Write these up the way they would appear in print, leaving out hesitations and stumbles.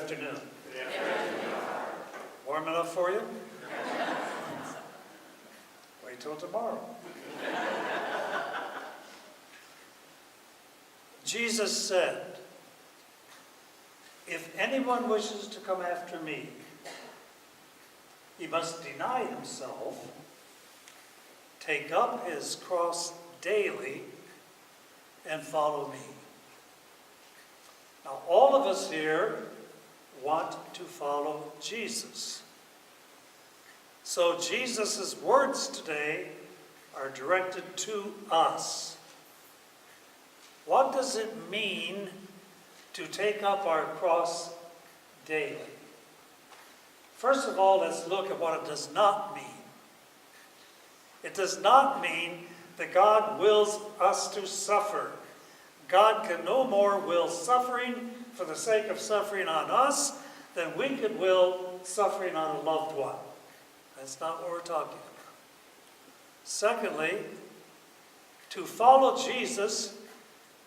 afternoon. Warm enough for you? Wait till tomorrow. Jesus said, if anyone wishes to come after me, he must deny himself, take up his cross daily, and follow me. Now, all of us here want to follow Jesus. So Jesus' words today are directed to us. What does it mean to take up our cross daily? First of all, let's look at what it does not mean. It does not mean that God wills us to suffer. God can no more will suffering for the sake of suffering on us than we could will suffering on a loved one. That's not what we're talking about. Secondly, to follow Jesus,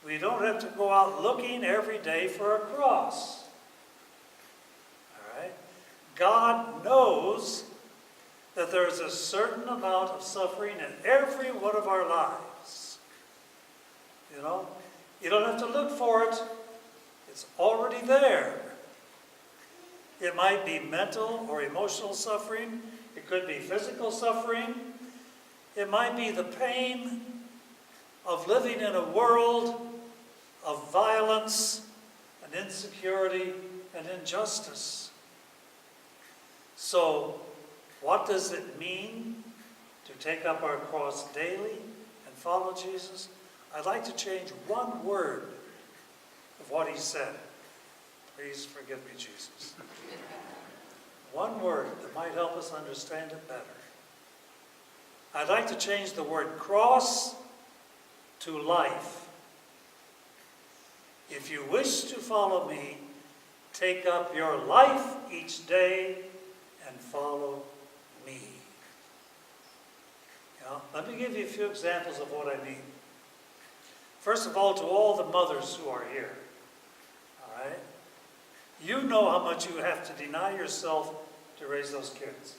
we don't have to go out looking every day for a cross. All right? God knows that there is a certain amount of suffering in every one of our lives. You know? You don't have to look for it. It's already there. It might be mental or emotional suffering. It could be physical suffering. It might be the pain of living in a world of violence and insecurity and injustice. So, what does it mean to take up our cross daily and follow Jesus? I'd like to change one word of what he said. Please forgive me, Jesus. One word that might help us understand it better. I'd like to change the word cross to life. If you wish to follow me, take up your life each day and follow me. Now, let me give you a few examples of what I mean. First of all, to all the mothers who are here, all right? You know how much you have to deny yourself to raise those kids,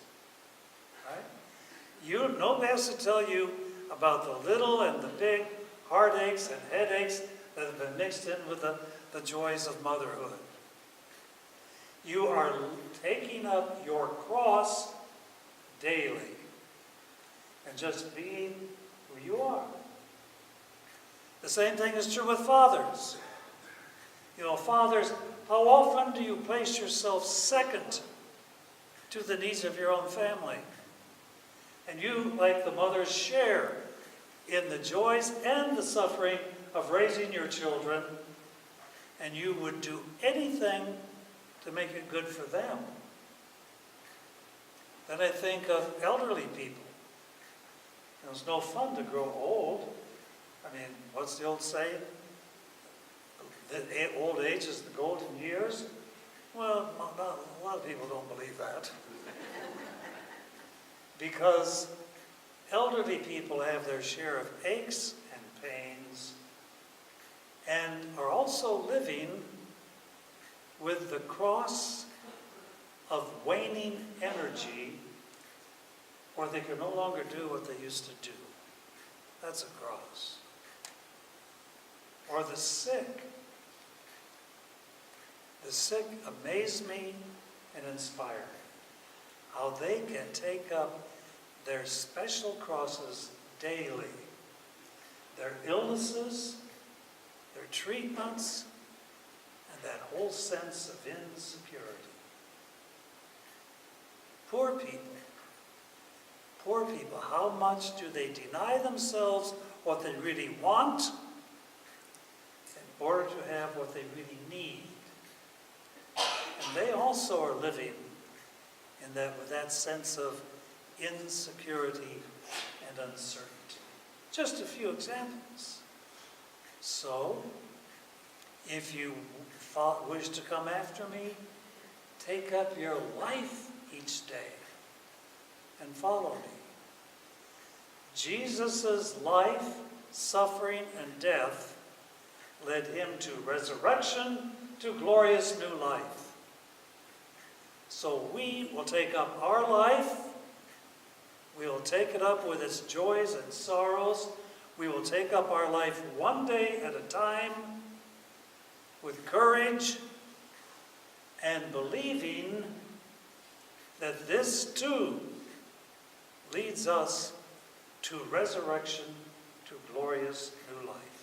right? Nobody has to tell you about the little and the big heartaches and headaches that have been mixed in with the joys of motherhood. You are taking up your cross daily and just being who you are. The same thing is true with fathers. You know, fathers, how often do you place yourself second to the needs of your own family? And you, like the mothers, share in the joys and the suffering of raising your children, and you would do anything to make it good for them. Then I think of elderly people. It's no fun to grow old. I mean, what's the old saying? That old age is the golden years? Well, a lot of people don't believe that. Because elderly people have their share of aches and pains and are also living with the cross of waning energy, or they can no longer do what they used to do. That's a cross. Or the sick. The sick amaze me and inspire me. How they can take up their special crosses daily. Their illnesses, their treatments, and that whole sense of insecurity. Poor people, how much do they deny themselves what they really want in order to have what they really need? And they also are living with that sense of insecurity and uncertainty. Just a few examples. So, if you wish to come after me, take up your life each day and follow me. Jesus' life, suffering, and death led him to resurrection, to glorious new life. So we will take up our life. We will take it up with its joys and sorrows. We will take up our life one day at a time with courage and believing that this too leads us to resurrection, to glorious new life.